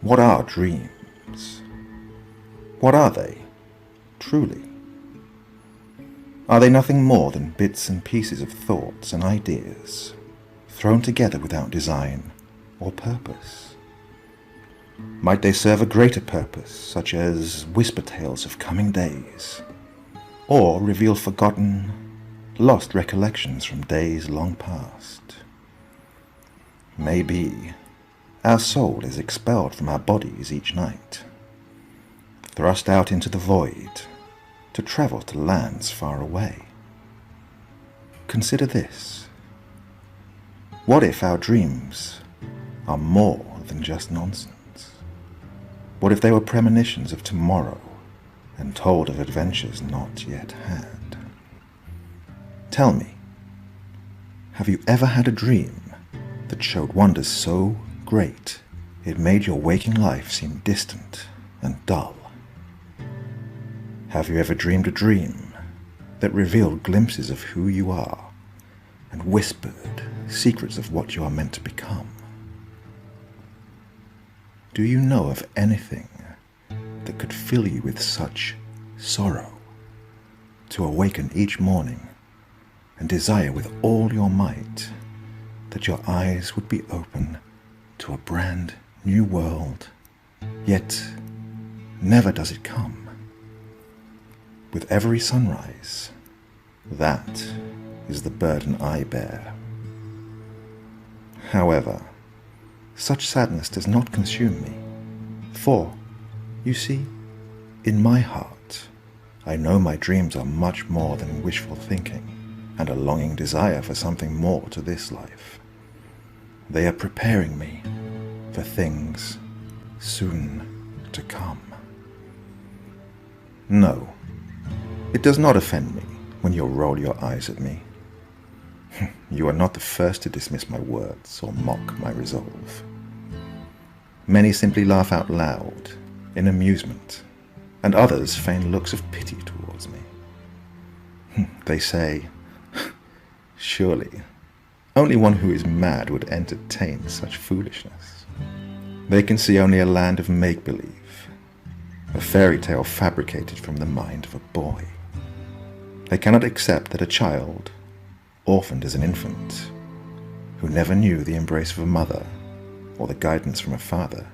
What are dreams? What are they, truly? Are they nothing more than bits and pieces of thoughts and ideas thrown together without design or purpose? Might they serve a greater purpose, such as whisper tales of coming days, or reveal forgotten, lost recollections from days long past? Maybe our soul is expelled from our bodies each night, thrust out into the void to travel to lands far away. Consider this. What if our dreams are more than just nonsense? What if they were premonitions of tomorrow and told of adventures not yet had? Tell me, have you ever had a dream that showed wonders so great it made your waking life seem distant and dull? Have you ever dreamed a dream that revealed glimpses of who you are and whispered secrets of what you are meant to become? Do you know of anything that could fill you with such sorrow, to awaken each morning and desire with all your might that your eyes would be open to a brand new world, yet never does it come? With every sunrise, that is the burden I bear. However, such sadness does not consume me, for, you see, in my heart, I know my dreams are much more than wishful thinking and a longing desire for something more to this life. They are preparing me for things soon to come. No, it does not offend me when you roll your eyes at me. You are not the first to dismiss my words or mock my resolve. Many simply laugh out loud in amusement, and others feign looks of pity towards me. They say, surely only one who is mad would entertain such foolishness. They can see only a land of make-believe, a fairy tale fabricated from the mind of a boy. They cannot accept that a child, orphaned as an infant, who never knew the embrace of a mother or the guidance from a father,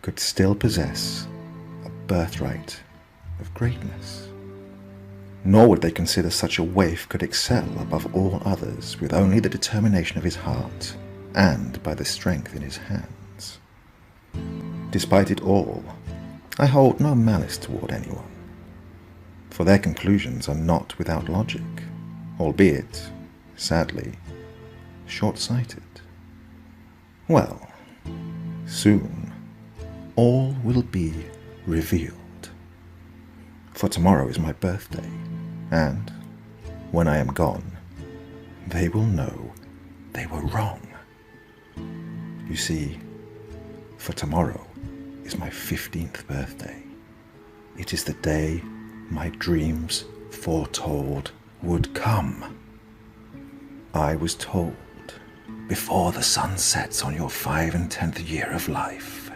could still possess a birthright of greatness. Nor would they consider such a waif could excel above all others with only the determination of his heart and by the strength in his hands. Despite it all, I hold no malice toward anyone, for their conclusions are not without logic, albeit, sadly, short-sighted. Well, soon all will be revealed, for tomorrow is my birthday, and when I am gone, they will know they were wrong. You see, for tomorrow is my 15th birthday. It is the day my dreams foretold would come. I was told, before the sun sets on your 5 and 10th year of life,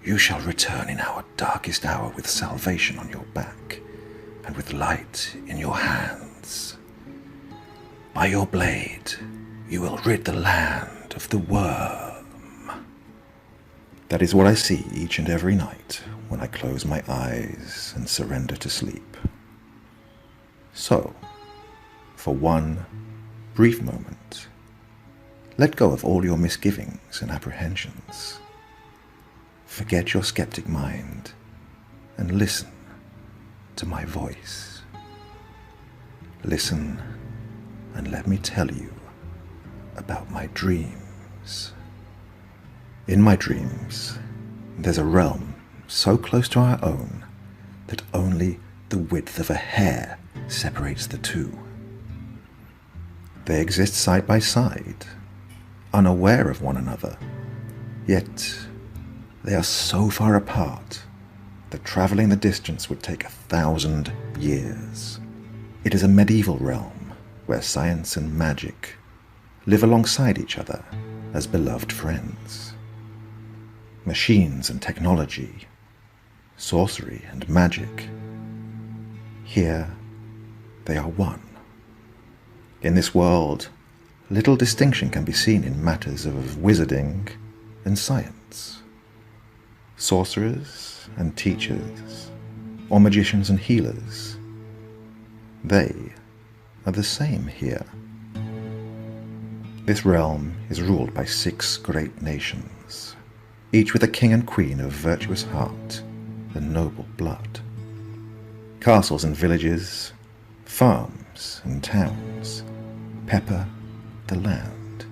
you shall return in our darkest hour with salvation on your back and with light in your hands. By your blade, you will rid the land of the worm. That is what I see each and every night when I close my eyes and surrender to sleep. So, for one brief moment, let go of all your misgivings and apprehensions. Forget your skeptic mind and listen to my voice. Listen and let me tell you about my dreams. In my dreams, there's a realm so close to our own that only the width of a hair separates the two. They exist side by side, unaware of one another, yet they are so far apart that traveling the distance would take 1,000 years. It is a medieval realm where science and magic live alongside each other as beloved friends. machines and technology, sorcery and magic. Here they are one. In this world, little distinction can be seen in matters of wizarding and science. Sorcerers and teachers, or magicians and healers, they are the same here. This realm is ruled by 6 great nations, each with a king and queen of virtuous heart and noble blood. Castles and villages, farms and towns pepper the land.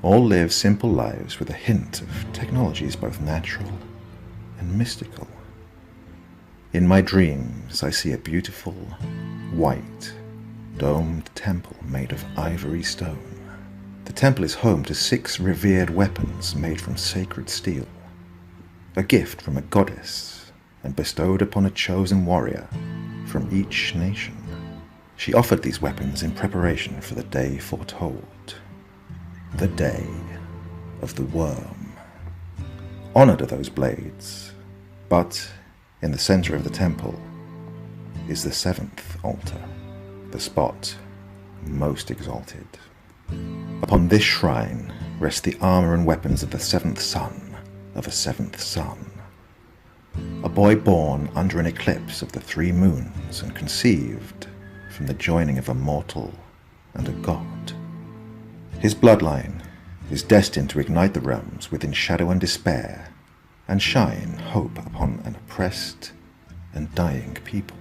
All live simple lives with a hint of technologies both natural and mystical. In my dreams, I see a beautiful, white, domed temple made of ivory stone. The temple is home to 6 revered weapons made from sacred steel, a gift from a goddess and bestowed upon a chosen warrior from each nation. She offered these weapons in preparation for the day foretold, the day of the worm. Honored are those blades, but in the center of the temple is the 7th altar, the spot most exalted. Upon this shrine rest the armor and weapons of the 7th son of a 7th son, a boy born under an eclipse of the 3 moons and conceived from the joining of a mortal and a god. His bloodline is destined to ignite the realms within shadow and despair and shine hope upon an oppressed and dying people.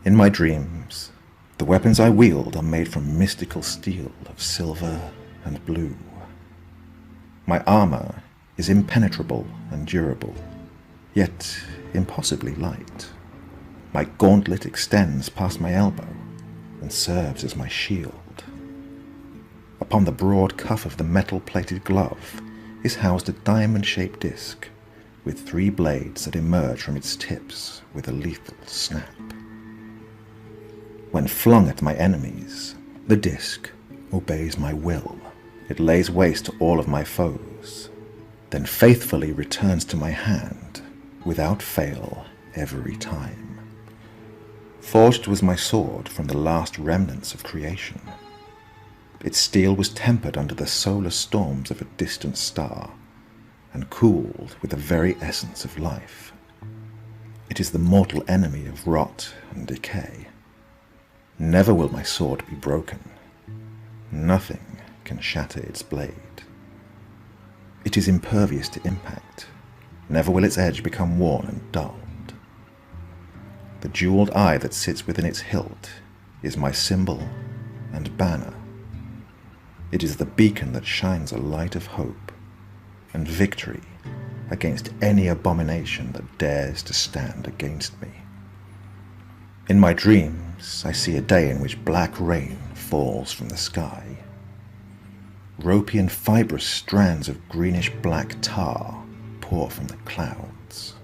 In my dreams, the weapons I wield are made from mystical steel of silver and blue. My armor is impenetrable and durable, yet impossibly light. My gauntlet extends past my elbow and serves as my shield. Upon the broad cuff of the metal-plated glove is housed a diamond-shaped disc with 3 blades that emerge from its tips with a lethal snap. When flung at my enemies, the disc obeys my will. It lays waste to all of my foes, then faithfully returns to my hand without fail every time. Forged was my sword from the last remnants of creation. Its steel was tempered under the solar storms of a distant star and cooled with the very essence of life. It is the mortal enemy of rot and decay. Never will my sword be broken. Nothing can shatter its blade. It is impervious to impact. Never will its edge become worn and dulled. The jeweled eye that sits within its hilt is my symbol and banner. It is the beacon that shines a light of hope and victory against any abomination that dares to stand against me. In my dreams, I see a day in which black rain falls from the sky. Ropey and fibrous strands of greenish-black tar pour from the clouds.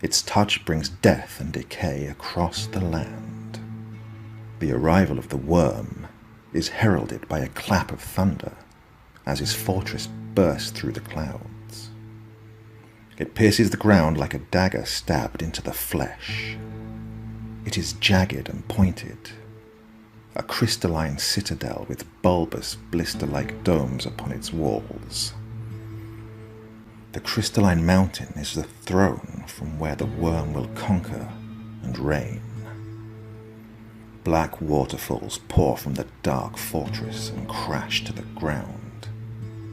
Its touch brings death and decay across the land. The arrival of the worm is heralded by a clap of thunder as his fortress bursts through the clouds. It pierces the ground like a dagger stabbed into the flesh. It is jagged and pointed, a crystalline citadel with bulbous, blister-like domes upon its walls. The crystalline mountain is the throne from where the worm will conquer and reign. Black waterfalls pour from the dark fortress and crash to the ground,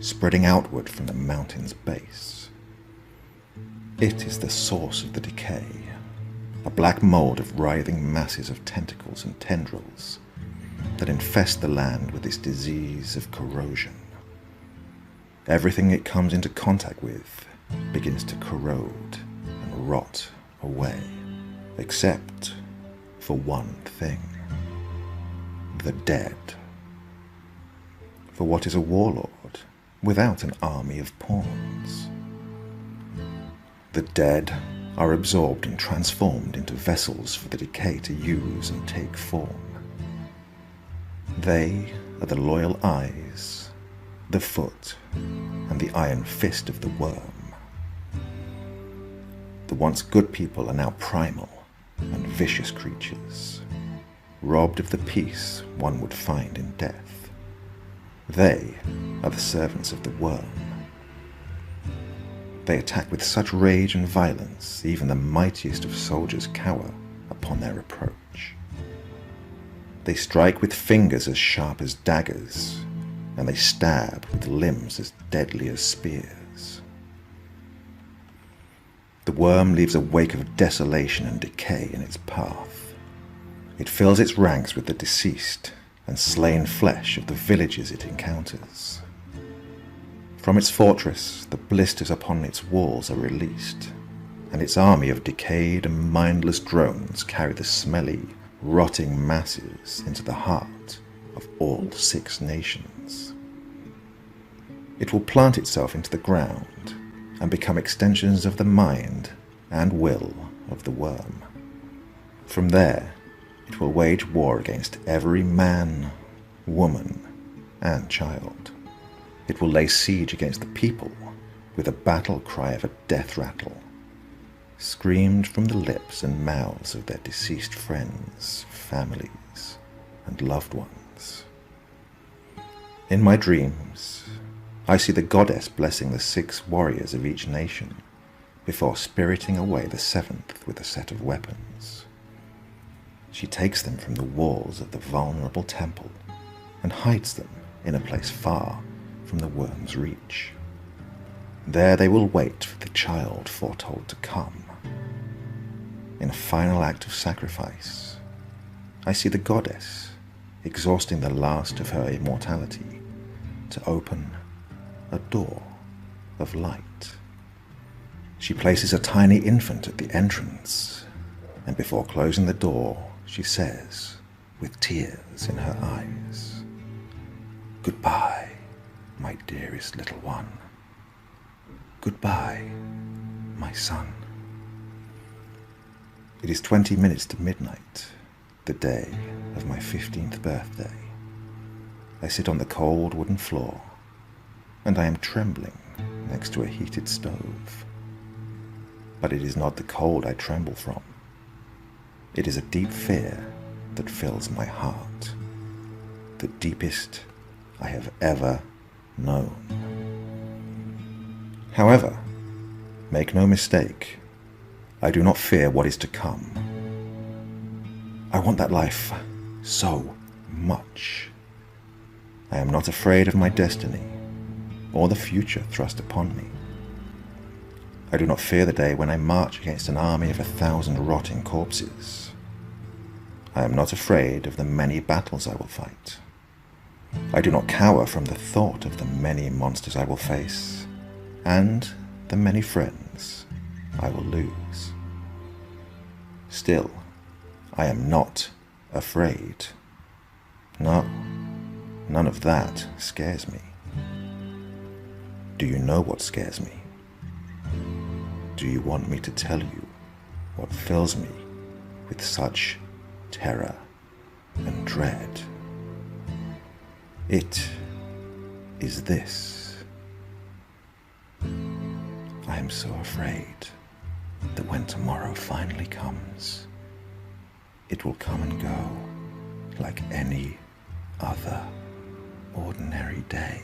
spreading outward from the mountain's base. It is the source of the decay, a black mold of writhing masses of tentacles and tendrils that infest the land with this disease of corrosion. Everything it comes into contact with begins to corrode and rot away, except for one thing: the dead. For what is a warlord without an army of pawns? The dead are absorbed and transformed into vessels for the decay to use and take form. They are the loyal eyes, the foot, and the iron fist of the worm. The once good people are now primal and vicious creatures, robbed of the peace one would find in death. They are the servants of the worm. They attack with such rage and violence, even the mightiest of soldiers cower upon their approach. They strike with fingers as sharp as daggers, and they stab with limbs as deadly as spears. The worm leaves a wake of desolation and decay in its path. It fills its ranks with the deceased and slain flesh of the villages it encounters. From its fortress, the blisters upon its walls are released, and its army of decayed and mindless drones carry the smelly, rotting masses into the heart of all 6 nations. It will plant itself into the ground and become extensions of the mind and will of the worm. From there, it will wage war against every man, woman, and child. It will lay siege against the people with a battle cry of a death rattle, screamed from the lips and mouths of their deceased friends, families, and loved ones. In my dreams, I see the goddess blessing the 6 warriors of each nation before spiriting away the 7th with a set of weapons. She takes them from the walls of the vulnerable temple and hides them in a place far from the worm's reach. There they will wait for the child foretold to come. In a final act of sacrifice, I see the goddess exhausting the last of her immortality to open a door of light. She places a tiny infant at the entrance, and before closing the door, she says, with tears in her eyes, "Goodbye, my dearest little one. Goodbye, my son." It is 20 minutes to midnight, the day of my 15th birthday. I sit on the cold wooden floor, and I am trembling next to a heated stove. But it is not the cold I tremble from. It is a deep fear that fills my heart, the deepest I have ever known. However, make no mistake, I do not fear what is to come. I want that life so much. I am not afraid of my destiny or the future thrust upon me. I do not fear the day when I march against an army of 1,000 rotting corpses. I am not afraid of the many battles I will fight. I do not cower from the thought of the many monsters I will face, and the many friends I will lose. Still, I am not afraid. No, none of that scares me. Do you know what scares me? Do you want me to tell you what fills me with such terror and dread? It is this. I am so afraid that when tomorrow finally comes, it will come and go like any other ordinary day.